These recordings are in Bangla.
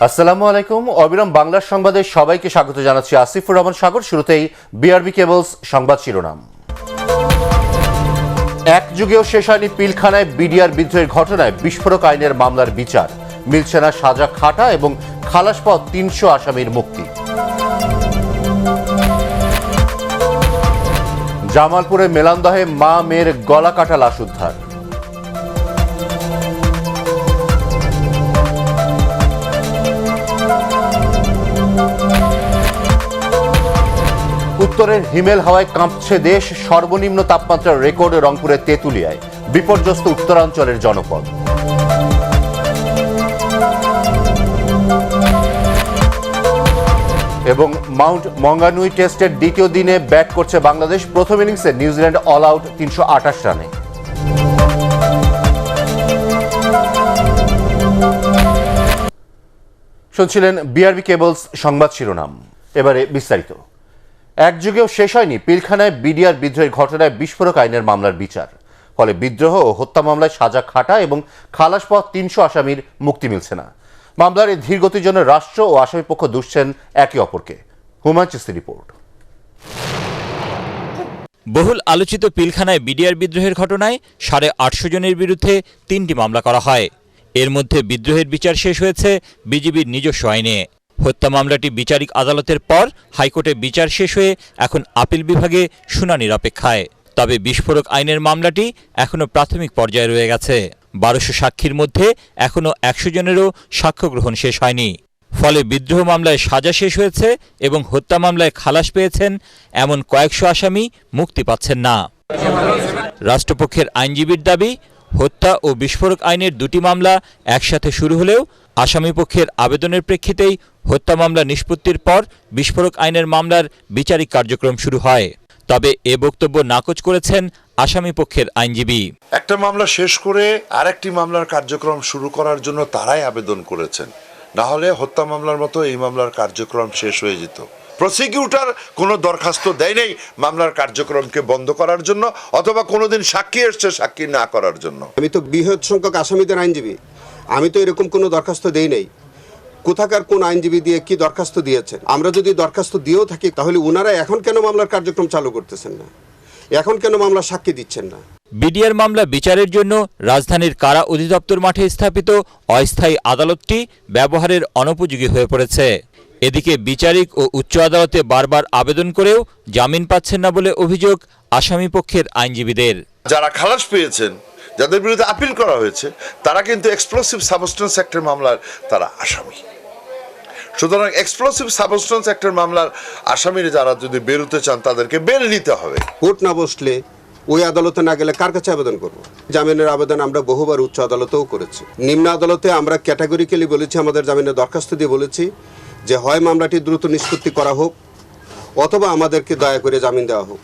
আসসালামু আলাইকুম। অবিরাম বাংলার সংবাদে সবাইকে স্বাগত জানাচ্ছি। আসিফুর রহমান সাগর। শুরুতেই বিআরবি কেবলস সংবাদ শিরোনাম। এক যুগেও শেষ হয়নি পিলখানায় বিডিআর বিদ্রোহের ঘটনায় বিস্ফোরক আইনের মামলার বিচার, মিলছে না সাজা খাটা এবং খালাস পাওয়া ৩০০ আসামির মুক্তি। জামালপুরে মেলান্দহে মা মেয়ের গলা কাটা লাশ উদ্ধার। উত্তরের হিমেল হাওয়ায় কাঁপছে দেশ, সর্বনিম্ন তাপমাত্রার রেকর্ড রংপুরের তেঁতুলিয়ায়, বিপর্যস্ত উত্তরাঞ্চলের জনপদ। এবং মাউন্ট মঙ্গানুই টেস্টের দ্বিতীয় দিনে ব্যাট করছে বাংলাদেশ। প্রথম ইনিংসে নিউজিল্যান্ড অল আউট ৩২৮ রানে। শুনছিলেন বিআরবি কেবলস সংবাদ শিরোনাম। এবারে বিস্তারিত। এক যুগেও শেষ হয়নি পিলখানায় বিডিআর বিদ্রোহের ঘটনায় বিস্ফোরক আইনের মামলার বিচার, ফলে বিদ্রোহ ও হত্যা মামলায় সাজা খাটা এবং খালাস পাওয়া ৩০০ আসামির মুক্তি মিলছে না। মামলার এই ধীর গতির জন্য রাষ্ট্র ও আসামিপক্ষ দুষছেন একে অপরকে। হুমায়ুন চিস্তির রিপোর্ট। বহুল আলোচিত পিলখানায় বিডিআর বিদ্রোহের ঘটনায় ৮৫০ জনের বিরুদ্ধে ৩টি মামলা করা হয়। এর মধ্যে বিদ্রোহের বিচার শেষ হয়েছে বিজিবির নিজস্ব আইনে। হত্যা মামলাটি বিচারিক আদালতের পর হাইকোর্টে বিচার শেষ হয়ে এখন আপিল বিভাগে শুনানির অপেক্ষায়। তবে বিস্ফোরক আইনের মামলাটি এখনও প্রাথমিক পর্যায়ে রয়ে গেছে। ১২০০ সাক্ষীর মধ্যে এখনও ১০০ জনেরও সাক্ষ্য গ্রহণ শেষ হয়নি। ফলে বিদ্রোহ মামলায় সাজা শেষ হয়েছে এবং হত্যা মামলায় খালাস পেয়েছেন এমন কয়েকশো আসামি মুক্তি পাচ্ছেন না। রাষ্ট্রপক্ষের আইনজীবীর দাবি, হত্যা ও বিস্ফোরক আইনের দুটি মামলা একসাথে শুরু হলেও আসামিপক্ষের আবেদনের প্রেক্ষিতেই হত্যা মামলা নিষ্পত্তির পর বিস্ফোরক আইনের মামলার বিচারিক কার্যক্রম শুরু হয়। তবে এ বক্তব্য নাকচ করেছেন আসামিপক্ষের আইনজীবী। একটা মামলা শেষ করে আরেকটি মামলার কার্যক্রম শুরু করার জন্য তারাই আবেদন করেছেন, না হলে হত্যা মামলার মতো এই মামলার কার্যক্রম শেষ হয়ে যেত। প্রসিকিউটর কোনো দরখাস্ত দেয় নাই মামলার কার্যক্রমকে বন্ধ করার জন্য, অথবা কোনোদিন সাক্ষী এসছে সাক্ষী না করার জন্য। আমি তো বৃহৎ সংখ্যক আসামিদের আইনজীবী, আমি তো এরকম কোনো দরখাস্ত দেই নাই। কোথাকার কোন আইনজীবী দিয়ে কি দরখাস্ত দিয়েছেন? আমরা যদি দরখাস্ত দিয়েও থাকি তাহলে ওনারা এখন কেন মামলার কার্যক্রম চালু করতেছেন না? এখন কেন মামলা সাক্ষী দিচ্ছেন না? বিডিআর মামলা বিচারের জন্য রাজধানীর কারা অধিদপ্তর মাঠে স্থাপিত অস্থায়ী আদালতটি ব্যবহারের অনুপযোগী হয়ে পড়েছে। এদিকে বিচারিক ও উচ্চ আদালতে বারবার আবেদন করেও জামিন পাচ্ছেন না বলে অভিযোগ আসামিপক্ষের আইনজীবীদের। যারা খালাস পেয়েছেন, যাদের বিরুদ্ধে আপিল করা হয়েছে, তারা কিন্তু এক্সপ্লোসিভ সাবস্টেন্স অ্যাক্টের মামলার তারা আসামি। সুতরাং এক্সপ্লোসিভ সাবস্টেন্স অ্যাক্টের মামলার আসামিরা যারা যদি বেরোতে চান তাদেরকে বের নিতে হবে। কোর্ট না বসলে, ওই আদালতে না গেলে কার কাছে আবেদন করব? জামিনের আবেদন আমরা বহুবার উচ্চ আদালতেও করেছি। নিম্ন আদালতে আমরা ক্যাটাগরিক্যালি বলেছি, আমাদের জামিনের দরখাস্ত দিয়ে বলেছি যে হয় মামলাটি দ্রুত নিষ্পত্তি করা হোক অথবা আমাদেরকে দয়া করে জামিন দেওয়া হোক।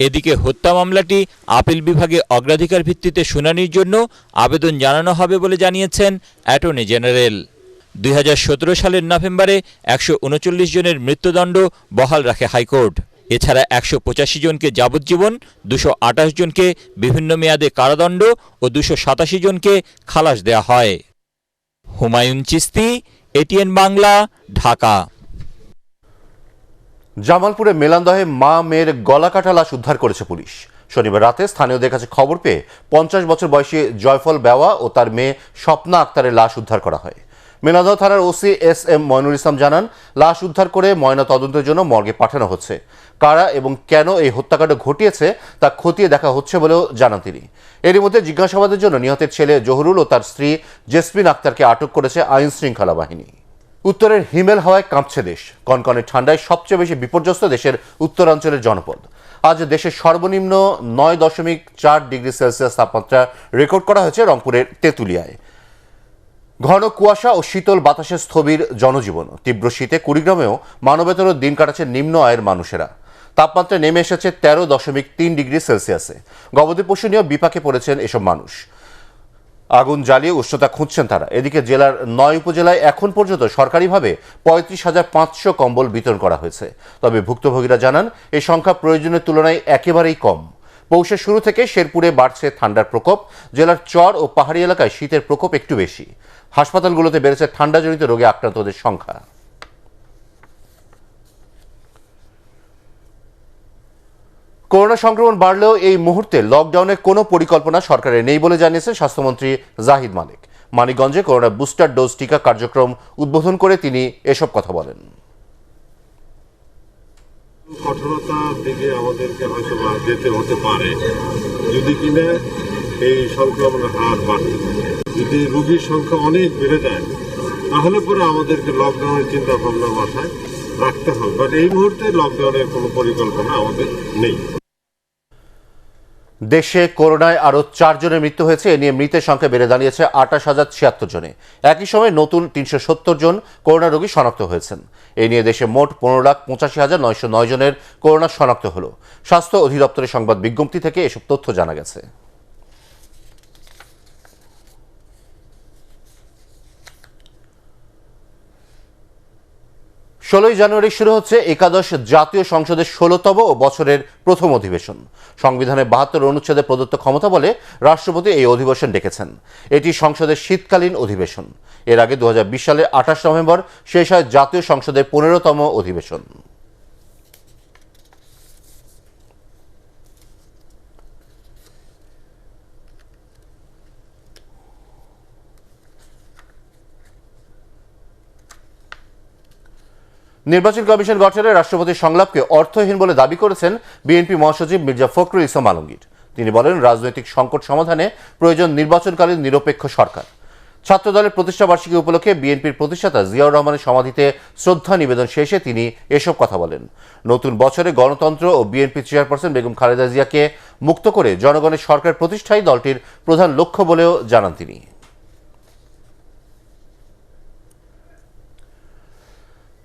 এদিকে হত্যা মামলাটি আপিল বিভাগে অগ্রাধিকার ভিত্তিতে শুনানির জন্য আবেদন জানানো হবে বলে জানিয়েছেন অ্যাটর্নি জেনারেল। ২০১৭ সালের নভেম্বরে ১৩৯ জনের মৃত্যুদণ্ড বহাল রাখে হাইকোর্ট। এছাড়া ১৮৫ জনকে যাবজ্জীবন, ২২৮ জনকে বিভিন্ন মেয়াদে কারাদণ্ড ও ২৮৭ জনকে খালাস দেয়া হয়। হুমায়ুন চিস্তি, এটিএন বাংলা, ঢাকা। জামালপুরে মেলান্দহে মা মেয়ের গলা কাটা লাশ উদ্ধার করেছে পুলিশ। শনিবার রাতে স্থানীয়দের কাছে খবর পেয়ে ৫০ বছর বয়সী জয়ফল বেওয়া ও তার মেয়ে স্বপ্না আক্তারের লাশ উদ্ধার করা হয়। মেলান্দহ থানার ওসি এস.এম. ময়নুল ইসলাম জানান, লাশ উদ্ধার করে ময়না তদন্তের জন্য মর্গে পাঠানো হচ্ছে। কারা এবং কেন এই হত্যাকাণ্ড ঘটিয়েছে তা খতিয়ে দেখা হচ্ছে বলেও জানান তিনি। এরই মধ্যে জিজ্ঞাসাবাদের জন্য নিহতের ছেলে জহুরুল ও তার স্ত্রী জেসমিন আক্তারকে আটক করেছে আইন শৃঙ্খলা বাহিনী। উত্তরের হিমেল হাওয়ায় কাঁপছে দেশ, কনকনে ঠান্ডায় সবচেয়ে বেশি বিপর্যস্ত দেশের উত্তরাঞ্চলের জনপদ। আজ দেশের সর্বনিম্ন ৯.৪ ডিগ্রি সেলসিয়াস তাপমাত্রা রেকর্ড করা হয়েছে রংপুরের তেঁতুলিয়ায়। ঘন কুয়াশা ও শীতল বাতাসে স্থবির জনজীবন। তীব্র শীতে কুড়িগ্রামেও মানবেতর দিন কাটাচ্ছে নিম্ন আয়ের মানুষেরা। তাপমাত্রা নেমে এসেছে ১৩.৩ ডিগ্রি সেলসিয়াসে। গবাদি পশু নিয়েও বিপাকে পড়েছেন এসব মানুষ। আগুন জ্বালিয়ে উষ্ণতা খুঁজছেন তারা। এদিকে জেলার ৯ উপজেলায় এখন পর্যন্ত সরকারিভাবে ৩৫,৫০০ কম্বল বিতরণ করা হয়েছে। তবে ভুক্তভোগীরা জানান এই সংখ্যা প্রয়োজনের তুলনায় একেবারেই কম। পৌষের শুরু থেকে শেরপুরে বাড়ছে ঠান্ডার প্রকোপ। জেলার চর ও পাহাড়ি এলাকায় শীতের প্রকোপ একটু বেশি। হাসপাতালগুলোতে বেড়েছে ঠান্ডাজনিত রোগে আক্রান্তদের সংখ্যা। করোনা সংক্রমণ বাড়লেও এই মুহূর্তে লকডাউনের কোনো পরিকল্পনা সরকারের নেই বলে জানিয়েছেন স্বাস্থ্যমন্ত্রী জাহিদ মালিক। মানিকগঞ্জে করোনা বুস্টার ডোজ টিকা কার্যক্রম উদ্বোধন করে তিনি এসব কথা বলেন। কঠোরতার দিকে আমাদেরকে হয়তো যেতে হতে পারে যদি কিনা এই সংক্রমণের হার বাড়তে থাকে। যদি রোগীর সংখ্যা অনেক বেড়ে যায় তাহলে পরে আমাদেরকে লকডাউনের চিন্তা ভাবনা মাথায় রাখতে হবে, বাট এই মুহূর্তে লকডাউনের কোনো পরিকল্পনা আমাদের নেই। দেশে করোনায় আরও 4 জনের মৃত্যু হয়েছে। এ নিয়ে মৃতের সংখ্যা বেড়ে দাঁড়িয়েছে 28,076 জনে। একই সময় নতুন 370 জন করোনা রোগী শনাক্ত হয়েছেন। এ নিয়ে দেশে মোট 15,85,909 জনের করোনা শনাক্ত হলো। স্বাস্থ্য অধিদপ্তরের সংবাদ বিজ্ঞপ্তি থেকে এসব তথ্য জানা গেছে। ষোলোই জানুয়ারি শুরু হচ্ছে একাদশ জাতীয় সংসদের 16তম ও বছরের প্রথম অধিবেশন। সংবিধানের 72 অনুচ্ছেদে প্রদত্ত ক্ষমতা বলে রাষ্ট্রপতি এই অধিবেশন ডেকেছেন। এটি সংসদের শীতকালীন অধিবেশন। এর আগে 2020 সালের 28 নভেম্বর শেষ হয় জাতীয় সংসদের 15তম অধিবেশন। নির্বাচন কমিশন গঠনে রাষ্ট্রপতির সংলাপকে অর্থহীন বলে দাবি করেছেন বিএনপি মহাসচিব মির্জা ফখরুল ইসলাম আলমগীর। তিনি বলেন, রাজনৈতিক সংকট সমাধানে প্রয়োজন নির্বাচনকালীন নিরপেক্ষ সরকার। ছাত্রদলের প্রতিষ্ঠাবার্ষিকী উপলক্ষে বিএনপির প্রতিষ্ঠাতা জিয়াউর রহমানের সমাধিতে শ্রদ্ধা নিবেদন শেষে তিনি এসব কথা বলেন। নতুন বছরে গণতন্ত্র ও বিএনপি চেয়ারপারসন বেগম খালেদা জিয়াকে মুক্ত করে জনগণের সরকার প্রতিষ্ঠাই দলটির প্রধান লক্ষ্য বলেও জানান তিনি।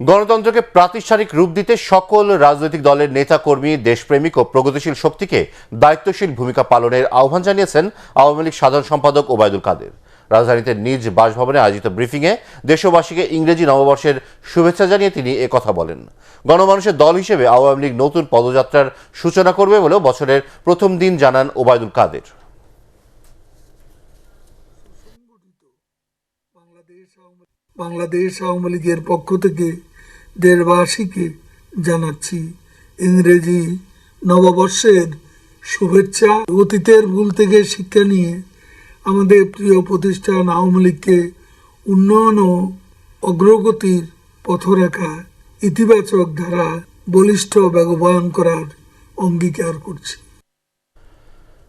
গণতন্ত্রকে প্রাতিষ্ঠানিক রূপ দিতে সকল রাজনৈতিক দলের নেতা কর্মী, দেশপ্রেমিক ও প্রগতিশীল শক্তিকে দায়িত্বশীল ভূমিকা পালনের আহ্বান জানিয়েছেন আওয়ামী লীগ সাধারণ সম্পাদক ওবায়দুল কাদের। রাজধানীতে নিজ বাসভবনে আয়োজিত ব্রিফিংয়ে দেশবাসীকে ইংরেজি নববর্ষের শুভেচ্ছা জানিয়ে তিনি একথা বলেন। গণমানুষের দল হিসেবে আওয়ামী লীগ নতুন পদযাত্রার সূচনা করবে বলেও বছরের প্রথম দিন জানান ওবায়দুল কাদের। বাংলাদেশ আওয়ামী লীগের পক্ষ থেকে দেশবাসীকে জানাচ্ছি ইংরেজি নববর্ষের শুভেচ্ছা। অতীতের ভুল থেকে শিক্ষা নিয়ে আমাদের প্রিয় প্রতিষ্ঠান আওয়ামী লীগকে উন্নয়ন ও অগ্রগতির পথরেখা ইতিবাচক ধারা বলিষ্ঠ বাস্তবায়ন করার অঙ্গীকার করছি।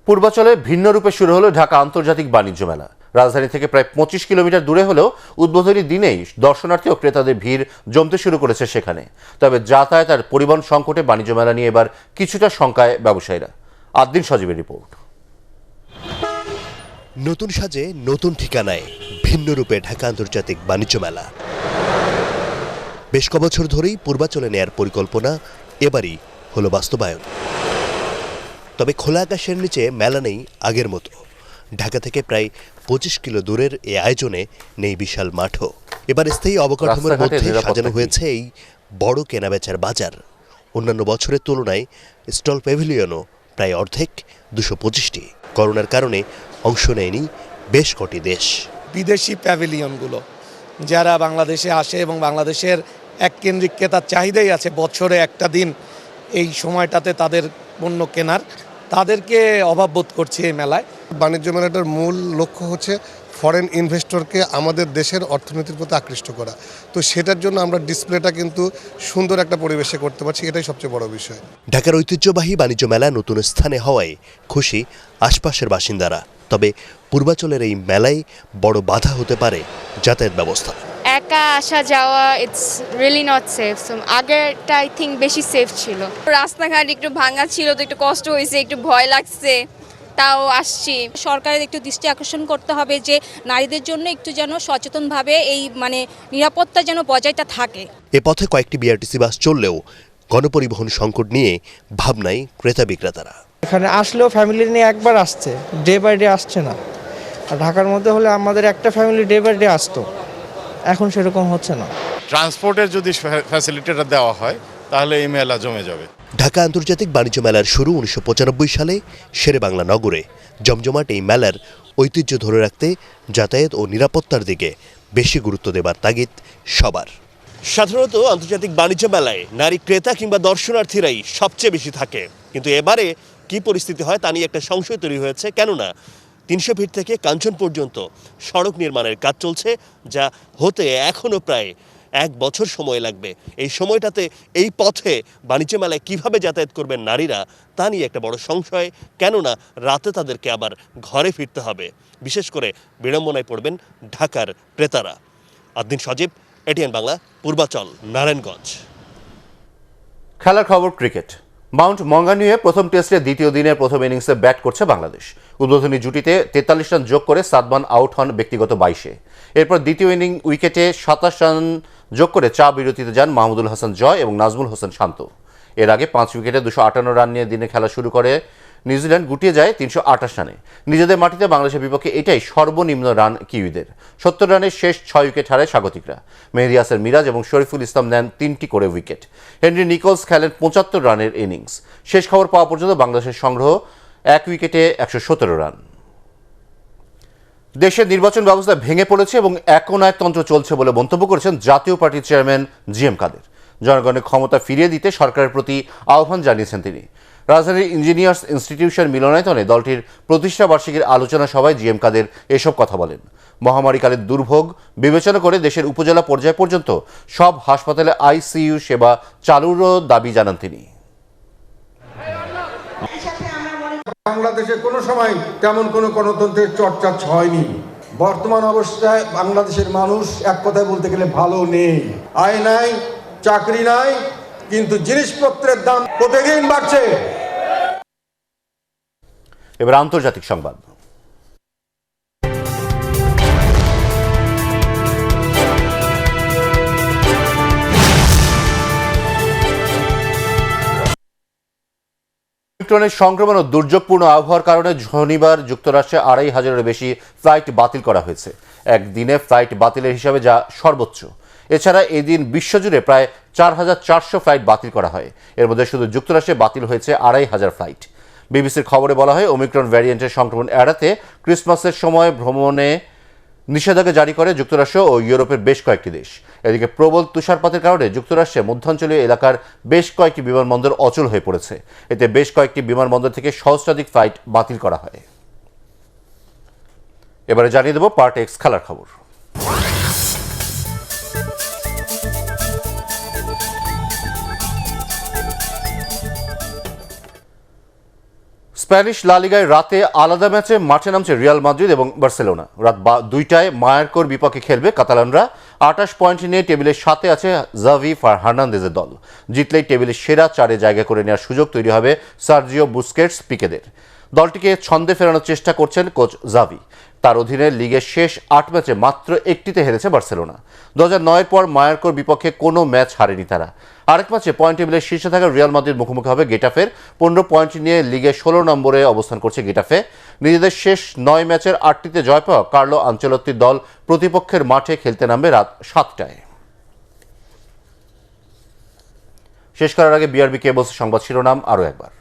পূর্বাঞ্চলে ভিন্ন রূপে শুরু হলো ঢাকা আন্তর্জাতিক বাণিজ্য মেলা। রাজধানী থেকে প্রায় 25 কিলোমিটার দূরে হলেও উদ্বোধনী দিনেই দর্শনার্থী ও ক্রেতাদের ভিড় জমতে শুরু করেছে সেখানে। তবে যাতায়াত আর পরিবহন সংকটে বাণিজ্য মেলা নিয়ে এবার কিছুটা শঙ্কায় ব্যবসায়ীরা। আদ্দিন সজীবের রিপোর্ট। নতুন সাজে নতুন ঠিকানায় ভিন্ন রূপে ঢাকা আন্তর্জাতিক বাণিজ্য মেলা। বেশ কবছর ধরেই পূর্বাঞ্চলে নেয়ার পরিকল্পনা এবারই হলো বাস্তবায়ন। তবে খোলা আকাশের নিচে মেলা নেই আগের মতো। ঢাকা থেকে প্রায় 25 কিলো দূরের এই আয়োজনে নেই বিশাল মাঠও। এবার স্থায়ী অবকাঠামোর মধ্যে সাজানো হয়েছে এই বড় কেনাবেচার বাজার। অন্যান্য বছরের তুলনায় স্টল প্যাভিলিয়নও প্রায় অর্ধেক, 225টি। করোনার কারণে অংশ নেয়নি বেশ কটি দেশ। বিদেশি প্যাভিলিয়নগুলো যারা বাংলাদেশে আসে এবং বাংলাদেশের এক কেন্দ্রিক ক্রেতার চাহিদাই আছে বছরে একটা দিন এই সময়টাতে তাদের পণ্য কেনার, তাদেরকে অভাব বোধ করছে এই মেলায়। বাণিজ্য মেলাটার মূল লক্ষ্য হচ্ছে ফরেন ইনভেস্টরকে আমাদের দেশের অর্থনীতির প্রতি আকৃষ্ট করা। তো সেটার জন্য আমরা ডিসপ্লেটা কিন্তু সুন্দর একটা পরিবেশে করতে পারছি, এটাই সবচেয়ে বড় বিষয়। ঢাকার ঐতিহ্যবাহী বাণিজ্য মেলা নতুন স্থানে হওয়ায় খুশি আশপাশের বাসিন্দারা। তবে পূর্বাঞ্চলের এই মেলায় বড় বাধা হতে পারে যাতায়াত ব্যবস্থা। একা আসা যাওয়া ইটস রিয়েলি নট সেফ। আগেরটা আই থিঙ্ক বেশি সেফ ছিল। রাস্তাঘাট একটু ভাঙা ছিল, তো একটু কষ্ট হয়েছে, একটু ভয় লাগছে, তাও আসছি। সরকারের একটু দৃষ্টি আকর্ষণ করতে হবে যে নারীদের জন্য একটু যেন সচেতনভাবে এই নিরাপত্তা যেন বজায়টা থাকে। এ পথে কয়েকটি বিআরটিসি বাস চললেও গণপরিবহন সংকট নিয়ে ভাবনায় ক্রেতা বিক্রেতারা। এখানে আসলেও ফ্যামিলি নিয়ে একবার আসছে, ডে বাই ডে আসছে না। আর ঢাকার মধ্যে হলে আমাদের একটা ফ্যামিলি ডে বাই ডে আসতো, এখন সেরকম হচ্ছে না। ট্রান্সপোর্টের যদি ফ্যাসিলিটিটা দেওয়া হয় তাহলে এই মেলা জমে যাবে। ঢাকা আন্তর্জাতিক বাণিজ্য মেলার শুরু 1995 সালে শেরেবাংলা নগরে। জমজমাট এই মেলার ঐতিহ্য ধরে রাখতে যাতায়াত ও নিরাপত্তার দিকে বেশি গুরুত্ব দেবার তাগিদ সবার। সাধারণত আন্তর্জাতিক বাণিজ্য মেলায় নারী ক্রেতা কিংবা দর্শনার্থীরাই সবচেয়ে বেশি থাকে, কিন্তু এবারে কি পরিস্থিতি হয় তা নিয়ে একটা সংশয় তৈরি হয়েছে। কেননা 300 ফিট থেকে কাঞ্চন পর্যন্ত সড়ক নির্মাণের কাজ চলছে, যা হতে এখনও প্রায় 1 বছর সময় লাগবে। এই সময়টাতে এই পথে বাণিজ্য মেলায় কিভাবে যাতায়াত করবেন নারীরা তা নিয়ে একটা বড় সংশয়। কেননা রাতে তাদেরকে আবার ঘরে ফিরতে হবে। বিশেষ করে বিড়ম্বনায় পড়বেন ঢাকার ক্রেতারা। আদ্দিন সজীব, এটিএন বাংলা, পূর্বাচল, নারায়ণগঞ্জ। খেলার খবর ক্রিকেট। মাউন্ট মঙ্গানুয়ে প্রথম টেস্টে দ্বিতীয় দিনের প্রথম ইনিংসে ব্যাট করছে বাংলাদেশ। উদ্বোধনী জুটিতে 43 রান যোগ করে সাদমান আউট হন ব্যক্তিগত 22-এ। এরপর দ্বিতীয় উইকেটে 27 রান যোগ করে চা বিরতিতে যান মাহমুদুল হাসান জয় এবং নাজমুল হোসেন শান্ত। এর আগে 5 উইকেটে 258 রান নিয়ে দিনে খেলা শুরু করে নিউজিল্যান্ড গুটিয়ে যায় 328 রানে। নিজেদের মাটিতে বাংলাদেশের বিপক্ষে এটাই সর্বনিম্ন রান কিউইদের। 70 রানের শেষ 6 উইকেট হারায় স্বাগতিকরা। মেহেদী হাসান মিরাজ এবং শরীফুল ইসলাম নেন 3টি করে উইকেট। হেনরি নিকলস খেলেন 75 রানের ইনিংস। শেষ খবর পাওয়া পর্যন্ত বাংলাদেশের সংগ্রহ 1 উইকেটে 117 রান। দেশের নির্বাচন ব্যবস্থা ভেঙে পড়েছে এবং একনায়কতন্ত্র চলছে বলে মন্তব্য করেছেন জাতীয় পার্টির চেয়ারম্যান জিএম কাদের। জনগণের ক্ষমতা ফিরিয়ে দিতে সরকারের প্রতি আহ্বান জানিয়েছেন তিনি। রাজধানীর ইঞ্জিনিয়ার্স ইনস্টিটিউশন মিলনায়তনে দলটির প্রতিষ্ঠা বার্ষিকীর আলোচনা সভায় জিএম কাদের এসব কথা বলেন। মহামারীকালের দুর্ভোগ বিবেচনা করে দেশের উপজেলা পর্যায় পর্যন্ত সব হাসপাতালে আইসিইউ সেবা চালুরও দাবি জানান তিনি। বাংলাদেশে কোনো সময় তেমন কোনো গণতন্ত্রের চর্চা হয়নি। বর্তমান অবস্থায় বাংলাদেশের মানুষ এক কথায় বলতে গেলে ভালো নেই। আয় নাই, চাকরি নাই, কিন্তু জিনিসপত্রের দাম প্রতিদিন বাড়ছে। এবার আন্তর্জাতিক সংবাদ। ওমিক্রনের সংক্রমণ ও দুর্যোগপূর্ণ আবহাওয়ার কারণে শনিবার যুক্তরাষ্ট্রে 2,500-এর বেশি ফ্লাইট বাতিল করা হয়েছে। একদিনে ফ্লাইট বাতিলের হিসাবে যা সর্বোচ্চ। এছাড়া এদিন বিশ্বজুড়ে প্রায় 4,400 ফ্লাইট বাতিল করা হয়। এর মধ্যে শুধু যুক্তরাষ্ট্রে বাতিল হয়েছে 2,500 ফ্লাইট। বিবিসির খবরে বলা হয়, ওমিক্রন ভ্যারিয়েন্টের সংক্রমণ এড়াতে ক্রিসমাসের সময় ভ্রমণে নিষেধাজ্ঞা জারি করে যুক্তরাষ্ট্র ও ইউরোপের বেশ কয়েকটি দেশ। এদিকে প্রবল তুষারপাতের কারণে যুক্তরাষ্ট্রে মধ্যাঞ্চলীয় এলাকার বেশ কয়েকটি বিমানবন্দর অচল হয়ে পড়েছে। এতে বেশ কয়েকটি বিমানবন্দর থেকে সহস্রাধিক ফ্লাইট বাতিল করা হয়। এবারে জানিয়ে দেব পার্ট এক্স খেলার খবর। স্প্যানিশ লা লিগায় রাতে আলাদা ম্যাচে মাঠে নামছে রিয়াল মাদ্রিদ এবং বার্সেলোনা। রাত 2টায় মায়ার্কোর বিপক্ষে খেলবে কাতালানরা। 28 পয়েন্ট নিয়ে টেবিলের 7-এ আছে জাভি হার্নান্দেজের দল। জিতলেই টেবিলের সেরা 4-এ জায়গা করে নেওয়ার সুযোগ তৈরি হবে সার্জিও বুস্কেটস পিকেদের। দলটিকে ছন্দে ফেরানোর চেষ্টা করছেন কোচ জাভি। তার অধীনে লিগের শেষ 8 ম্যাচে মাত্র একটিতে হেরেছে বার্সেলোনা। 2009-এর পর মায়ার্কোর বিপক্ষে কোনো ম্যাচ হারেনি তারা। আরেক ম্যাচে পয়েন্ট টেবিলের শীর্ষে থাকা রিয়াল মাদ্রিদ মুখোমুখি হবে গেটাফের। 15 পয়েন্ট নিয়ে লিগে 16 নম্বরে অবস্থান করছে গেটাফে। নিজেদের শেষ 9 ম্যাচের 8টিতে জয় পাওয়া কার্লো আনচেলত্তির দল প্রতিপক্ষের মাঠে খেলতে নামবে রাত 7টায়। শেষ করার আগে বিআরবি কেবলস সংবাদ শিরোনাম আরও একবার।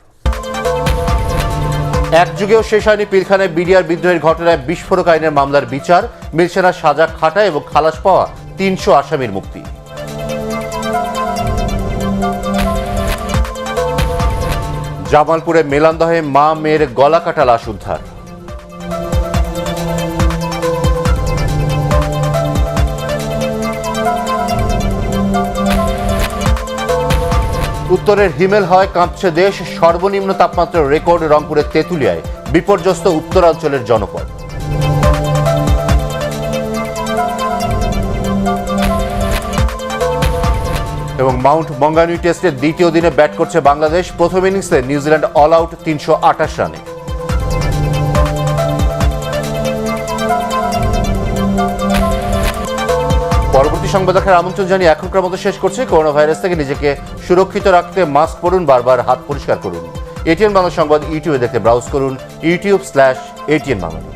এক যুগেও শেষ হয়নি পিলখানায় বিডিআর বিদ্রোহের ঘটনায় বিস্ফোরক আইনের মামলার বিচার। মিলছে না সাজা খাটা এবং খালাস পাওয়া 300 আসামির মুক্তি। জামালপুরে মেলান্দহে মা মেয়ের গলা কাটা লাশ উদ্ধার। উত্তরের হিমেল হয় কাঁপছে দেশ। সর্বনিম্ন তাপমাত্রার রেকর্ড রংপুরের তেঁতুলিয়ায়। বিপর্যস্ত উত্তরাঞ্চলের জনপদ। এবং মাউন্ট মঙ্গানুই টেস্টের দ্বিতীয় দিনে ব্যাট করছে বাংলাদেশ। প্রথম ইনিংসে নিউজিল্যান্ড অল আউট 328 রানে। পরবর্তী সংবাদ দেখার আমন্ত্রণ জানিয়ে এখনকার মতো শেষ করছি। করোনা ভাইরাস থেকে নিজেকে সুরক্ষিত রাখতে মাস্ক পরুন, বারবার হাত পরিষ্কার করুন। এটিএন বাংলা সংবাদ ইউটিউবে দেখতে ব্রাউজ করুন youtube/ATN বাংলা।